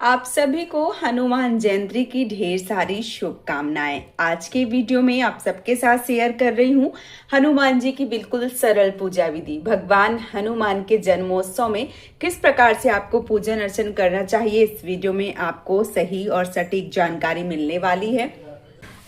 आप सभी को हनुमान जयंती की ढेर सारी शुभकामनाएं। आज के वीडियो में आप सबके साथ शेयर कर रही हूं हनुमान जी की बिल्कुल सरल पूजा विधि। भगवान हनुमान के जन्मोत्सव में किस प्रकार से आपको पूजन अर्चन करना चाहिए, इस वीडियो में आपको सही और सटीक जानकारी मिलने वाली है।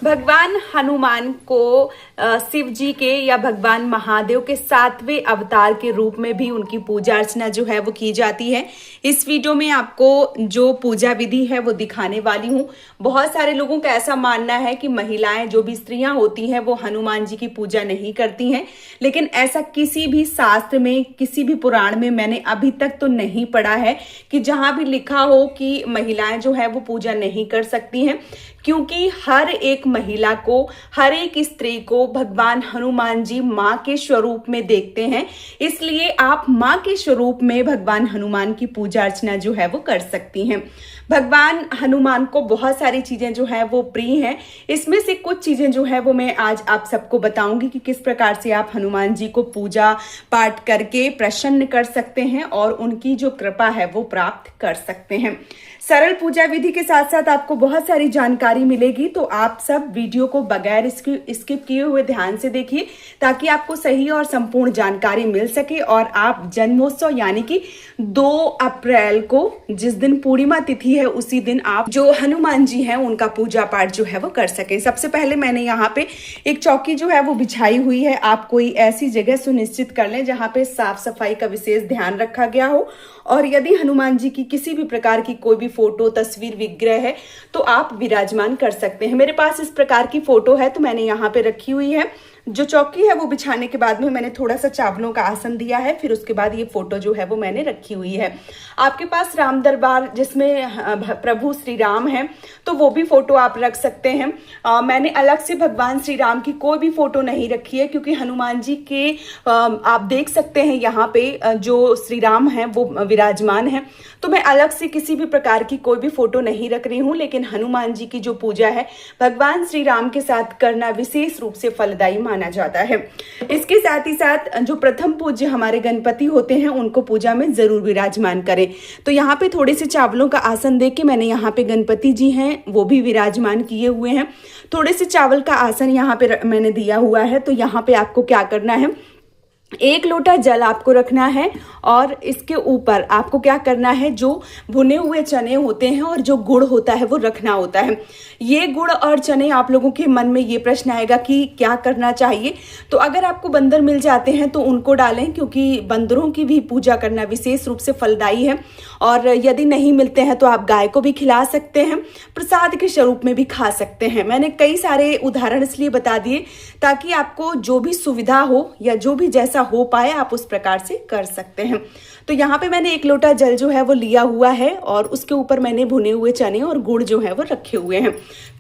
भगवान हनुमान को शिव जी के या भगवान महादेव के 7वें अवतार के रूप में भी उनकी पूजा अर्चना जो है वो की जाती है। इस वीडियो में आपको जो पूजा विधि है वो दिखाने वाली हूँ। बहुत सारे लोगों का ऐसा मानना है कि महिलाएं, जो भी स्त्रियां होती हैं, वो हनुमान जी की पूजा नहीं करती हैं, लेकिन ऐसा किसी भी शास्त्र में, किसी भी पुराण में मैंने अभी तक तो नहीं पढ़ा है कि जहां भी लिखा हो कि महिलाएं जो है वो पूजा नहीं कर सकती हैं, क्योंकि हर एक महिला को, हर एक स्त्री को भगवान हनुमान जी माँ के स्वरूप में देखते हैं। इसलिए आप माँ के स्वरूप में भगवान हनुमान की पूजा अर्चना जो है वो कर सकती हैं। भगवान हनुमान को बहुत सारी चीजें जो है वो प्रिय हैं। इसमें से कुछ चीजें जो है वो मैं आज आप सबको बताऊंगी कि किस प्रकार से आप हनुमान जी को पूजा पाठ करके प्रसन्न कर सकते हैं और उनकी जो कृपा है वो प्राप्त कर सकते हैं। सरल पूजा विधि के साथ साथ आपको बहुत सारी जानकारी मिलेगी, तो आप सब वीडियो को बगैर स्किप किए हुए ध्यान से देखिए ताकि आपको सही और संपूर्ण जानकारी मिल सके और आप जन्मोत्सव यानी कि 2 अप्रैल को, जिस दिन पूर्णिमा तिथि है, उसी दिन आप जो हनुमान जी हैं उनका पूजा पाठ जो है वो कर सके। सबसे पहले मैंने यहाँ पे एक चौकी जो है वो बिछाई हुई है। आप कोई ऐसी जगह सुनिश्चित कर लें जहाँ पे साफ सफाई का विशेष ध्यान रखा गया हो, और यदि हनुमान जी की किसी भी प्रकार की कोई भी फोटो, तस्वीर, विग्रह है तो आप विराजमान कर सकते हैं। मेरे पास इस प्रकार की फोटो है तो मैंने यहाँ पे रखी हुई है। जो चौकी है वो बिछाने के बाद में मैंने थोड़ा सा चावलों का आसन दिया है, फिर उसके बाद ये फोटो जो है वो मैंने रखी हुई है। आपके पास राम दरबार जिसमें प्रभु श्री राम है तो वो भी फोटो आप रख सकते हैं। मैंने अलग से भगवान श्री राम की कोई भी फोटो नहीं रखी है, क्योंकि हनुमान जी के आप देख सकते हैं यहाँ पे जो श्री राम है वो विराजमान है, तो मैं अलग से किसी भी प्रकार की कोई भी फोटो नहीं रख रही हूँ। लेकिन हनुमान जी की जो पूजा है भगवान श्री राम के साथ करना विशेष रूप से फलदायी माना जाता है। इसके साथ ही साथ जो प्रथम पूज्य हमारे गणपति होते हैं उनको पूजा में जरूर विराजमान करें। तो यहाँ पे थोड़े से चावलों का आसन देके मैंने यहाँ पे गणपति जी हैं वो भी विराजमान किए हुए हैं। थोड़े से चावल का आसन यहाँ पे मैंने दिया हुआ है। तो यहाँ पे आपको क्या करना है, 1 लोटा जल आपको रखना है और इसके ऊपर आपको क्या करना है, जो भुने हुए चने होते हैं और जो गुड़ होता है वो रखना होता है। ये गुड़ और चने, आप लोगों के मन में ये प्रश्न आएगा कि क्या करना चाहिए। तो अगर आपको बंदर मिल जाते हैं तो उनको डालें, क्योंकि बंदरों की भी पूजा करना विशेष रूप से फलदायी है। और यदि नहीं मिलते हैं तो आप गाय को भी खिला सकते हैं, प्रसाद के स्वरूप में भी खा सकते हैं। मैंने कई सारे उदाहरण इसलिए बता दिए ताकि आपको जो भी सुविधा हो या जो भी जैसा हो पाए आप उस प्रकार से कर सकते हैं। तो यहाँ पे मैंने 1 लोटा जल जो है वो लिया हुआ है और उसके ऊपर मैंने भुने हुए चने और गुड़ जो है वो रखे हुए हैं।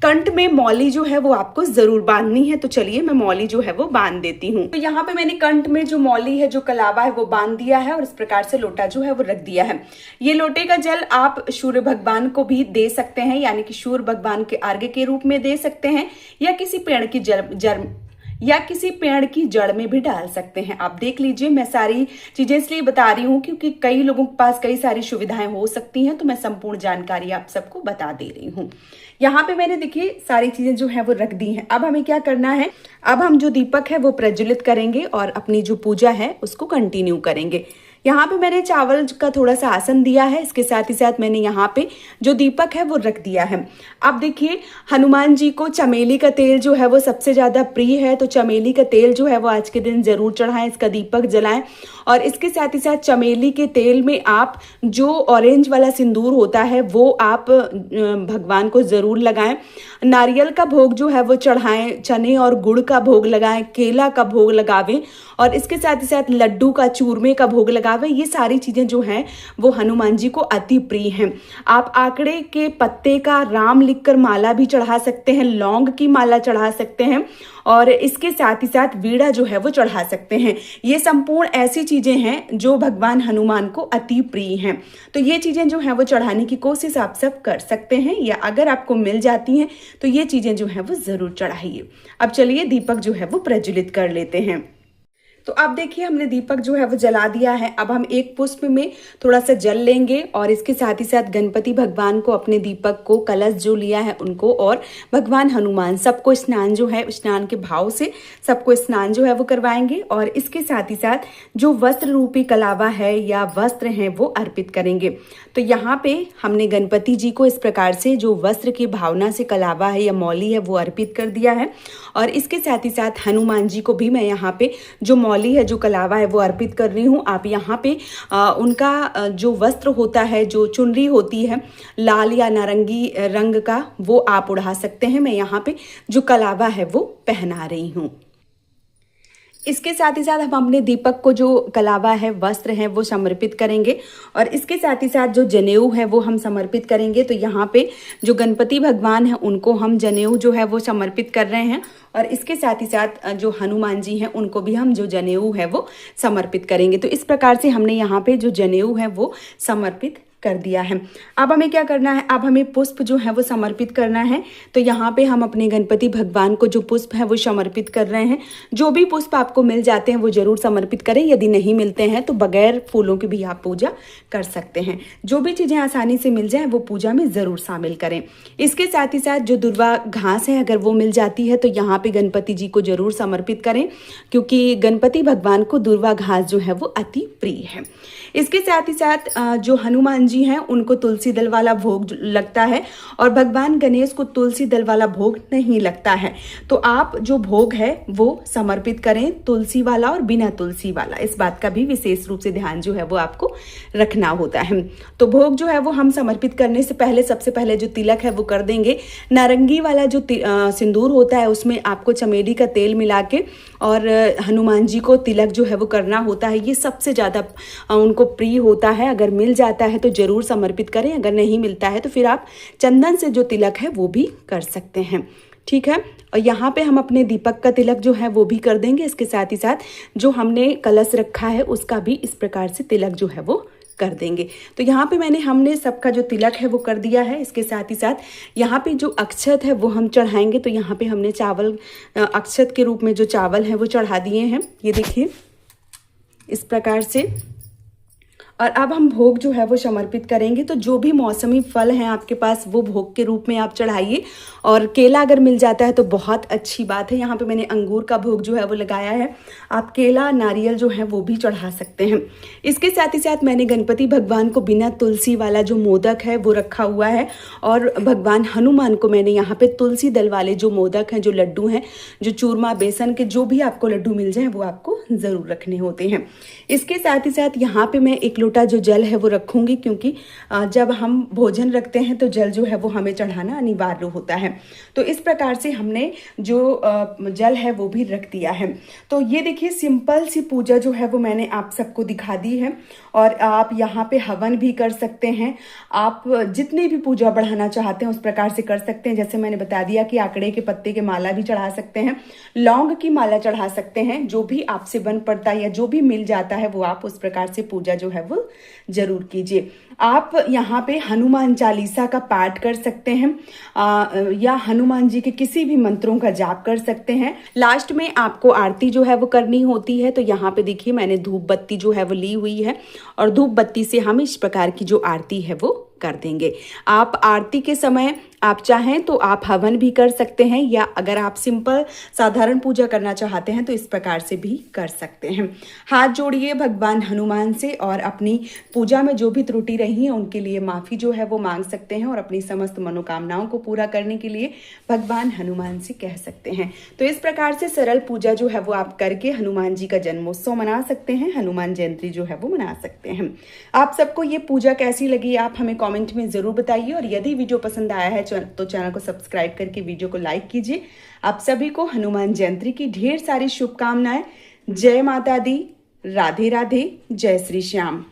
कंठ में मौली जो है वो आपको जरूर बांधनी है। तो चलिए मैं मौली जो है वो बांध देती हूँ। तो यहाँ पे मैंने कंठ में जो मौली है, जो कलावा है, वो बांध दिया है और इस प्रकार से लोटा जो है वो रख दिया है। ये लोटे का जल आप सूर्य भगवान को भी दे सकते हैं, यानी कि सूर्य भगवान के अर्घ्य के रूप में दे सकते हैं, या किसी पेड़ की जड़ में भी डाल सकते हैं। आप देख लीजिए, मैं सारी चीजें इसलिए बता रही हूँ क्योंकि कई लोगों के पास कई सारी सुविधाएं हो सकती हैं, तो मैं संपूर्ण जानकारी आप सबको बता दे रही हूँ। यहाँ पे मैंने देखिए सारी चीजें जो है वो रख दी हैं। अब हमें क्या करना है, अब हम जो दीपक है वो प्रज्वलित करेंगे और अपनी जो पूजा है उसको कंटिन्यू करेंगे। यहाँ पे मैंने चावल का थोड़ा सा आसन दिया है, इसके साथ ही साथ मैंने यहाँ पे जो दीपक है वो रख दिया है। अब देखिए, हनुमान जी को चमेली का तेल जो है वो सबसे ज्यादा प्रिय है, तो चमेली का तेल जो है वो आज के दिन जरूर चढ़ाएं, इसका दीपक जलाएं। और इसके साथ ही साथ चमेली के तेल में आप जो ऑरेंज वाला सिंदूर होता है वो आप भगवान को जरूर लगाएं। नारियल का भोग जो है वो चढ़ाएं, चने और गुड़ का भोग लगाएं, केला का भोग लगावें और इसके साथ ही साथ लड्डू का, चूरमे का भोग लगावें। ये सारी चीजें जो हैं वो हनुमान जी को अति प्रिय हैं। आप आंकड़े के पत्ते का राम लिखकर माला भी चढ़ा सकते हैं, लौंग की माला चढ़ा सकते हैं और इसके साथ ही साथ वीड़ा जो है वो चढ़ा सकते हैं। ये संपूर्ण ऐसी चीजें हैं जो भगवान हनुमान को अति प्रिय हैं। तो ये चीजें जो है वो चढ़ाने की कोशिश आप सब कर सकते हैं, या अगर आपको मिल जाती हैं तो ये चीजें जो है वो जरूर चढ़ाइए। अब चलिए दीपक जो है वो प्रज्वलित कर लेते हैं। तो अब देखिए हमने दीपक जो है वो जला दिया है। अब हम एक पुष्प में थोड़ा सा जल लेंगे और इसके साथ ही साथ गणपति भगवान को, अपने दीपक को, कलश जो लिया है उनको और भगवान हनुमान सबको स्नान जो है, स्नान के भाव से सबको स्नान जो है वो करवाएंगे। और इसके साथ ही साथ जो वस्त्र रूपी कलावा है या वस्त्र हैं वो अर्पित करेंगे। तो यहाँ पे हमने गणपति जी को इस प्रकार से जो वस्त्र की भावना से कलावा है या मौली है वो अर्पित कर दिया है। और इसके साथ ही साथ हनुमान जी को भी मैं यहाँ पे जो मौली है, जो कलावा है वो अर्पित कर रही हूँ। आप यहाँ पे उनका जो वस्त्र होता है, जो चुनरी होती है लाल या नारंगी रंग का, वो आप उड़ा सकते हैं। मैं यहाँ पे जो कलावा है वो पहना रही हूँ। इसके साथ ही साथ हम अपने दीपक को जो कलावा है, वस्त्र है, वो समर्पित करेंगे। और इसके साथ ही साथ जो जनेऊ है वो हम समर्पित करेंगे। तो यहाँ पे जो गणपति भगवान है उनको हम जनेऊ जो है वो समर्पित कर रहे हैं। और इसके साथ ही साथ जो हनुमान जी हैं उनको भी हम जो जनेऊ है वो समर्पित करेंगे। तो इस प्रकार से हमने यहाँ पे जो जनेऊ है वो समर्पित कर दिया है। अब हमें क्या करना है, अब हमें पुष्प जो है वो समर्पित करना है। तो यहाँ पे हम अपने गणपति भगवान को जो पुष्प है वो समर्पित कर रहे हैं। जो भी पुष्प आपको मिल जाते हैं वो जरूर समर्पित करें। यदि नहीं मिलते हैं तो बगैर फूलों की भी आप पूजा कर सकते हैं। जो भी चीज़ें आसानी से मिल जाए वो पूजा में ज़रूर शामिल करें। इसके साथ ही साथ जो दुर्वा घास है अगर वो मिल जाती है तो यहाँ पे गणपति जी को जरूर समर्पित करें, क्योंकि गणपति भगवान को दुर्वा घास जो है वो अति प्रिय है। इसके साथ ही साथ जो हनुमान जी हैं उनको तुलसी दल वाला भोग लगता है और भगवान गणेश को तुलसी दल वाला भोग नहीं लगता है। तो आप जो भोग है वो समर्पित करें तुलसी वाला और बिना तुलसी वाला। इस बात का भी विशेष रूप से ध्यान जो है वो आपको रखना होता है। तो भोग जो है वो हम समर्पित करने से पहले सबसे पहले जो तिलक है वो कर देंगे। नारंगी वाला जो सिंदूर होता है उसमें आपको चमेली का तेल मिला के और हनुमान जी को तिलक जो है वो करना होता है। ये सबसे ज़्यादा उनको प्रिय होता है। अगर मिल जाता है तो जरूर समर्पित करें, अगर नहीं मिलता है तो फिर आप चंदन से जो तिलक है वो भी कर सकते हैं। ठीक है। और यहाँ पे हम अपने दीपक का तिलक जो है वो भी कर देंगे। इसके साथ ही साथ जो हमने कलश रखा है उसका भी इस प्रकार से तिलक जो है वो कर देंगे। तो यहाँ पे हमने सबका जो तिलक है वो कर दिया है। इसके साथ ही साथ यहाँ पे जो अक्षत है वो हम चढ़ाएंगे। तो यहाँ पे हमने चावल, अक्षत के रूप में जो चावल है वो चढ़ा दिए हैं। ये देखिए इस प्रकार से। और अब हम भोग जो है वो समर्पित करेंगे। तो जो भी मौसमी फल हैं आपके पास वो भोग के रूप में आप चढ़ाइए। और केला अगर मिल जाता है तो बहुत अच्छी बात है। यहाँ पे मैंने अंगूर का भोग जो है वो लगाया है। आप केला, नारियल जो है वो भी चढ़ा सकते हैं। इसके साथ ही साथ मैंने गणपति भगवान को बिना तुलसी वाला जो मोदक है वो रखा हुआ है। और भगवान हनुमान को मैंने यहाँ पे तुलसी दल वाले जो मोदक हैं, जो लड्डू हैं, जो चूरमा बेसन के जो भी आपको लड्डू मिल जाए वो आपको ज़रूर रखने होते हैं। इसके साथ ही साथ यहाँ पे मैं एक लोटा जो जल है वो रखूंगी, क्योंकि जब हम भोजन रखते हैं तो जल जो है वो हमें चढ़ाना अनिवार्य होता है। तो इस प्रकार से हमने जो जल है वो भी रख दिया है। तो ये देखिए सिंपल सी पूजा जो है वो मैंने आप सबको दिखा दी है। और आप यहाँ पे हवन भी कर सकते हैं। आप जितनी भी पूजा बढ़ाना चाहते हैं उस प्रकार से कर सकते हैं। जैसे मैंने बता दिया कि आकड़े के पत्ते के माला भी चढ़ा सकते हैं, लौंग की माला चढ़ा सकते हैं। जो भी आपसे बन पड़ता है या जो भी मिल जाता है वो आप उस प्रकार से पूजा जो है वो जरूर कीजिए। आप यहाँ पे हनुमान चालीसा का पाठ कर सकते हैं या हनुमान जी के किसी भी मंत्रों का जाप कर सकते हैं। लास्ट में आपको आरती जो है वो करनी होती है। तो यहाँ पे देखिए मैंने धूप बत्ती जो है वो ली हुई है और धूप बत्ती से हम इस प्रकार की जो आरती है वो कर देंगे। आप आरती के समय आप चाहें तो आप हवन भी कर सकते हैं, या अगर आप सिंपल साधारण पूजा करना चाहते हैं तो इस प्रकार से भी कर सकते हैं। हाथ जोड़िए भगवान हनुमान से और अपनी पूजा में जो भी त्रुटि रही है उनके लिए माफ़ी जो है वो मांग सकते हैं और अपनी समस्त मनोकामनाओं को पूरा करने के लिए भगवान हनुमान से कह सकते हैं। तो इस प्रकार से सरल पूजा जो है वो आप करके हनुमान जी का जन्मोत्सव मना सकते हैं, हनुमान जयंती जो है वो मना सकते हैं। आप सबको ये पूजा कैसी लगी आप हमें कमेंट में ज़रूर बताइए। और यदि वीडियो पसंद आया है तो चैनल को सब्सक्राइब करके वीडियो को लाइक कीजिए। आप सभी को हनुमान जयंती की ढेर सारी शुभकामनाएं। जय माता दी, राधे राधे, जय श्री श्याम।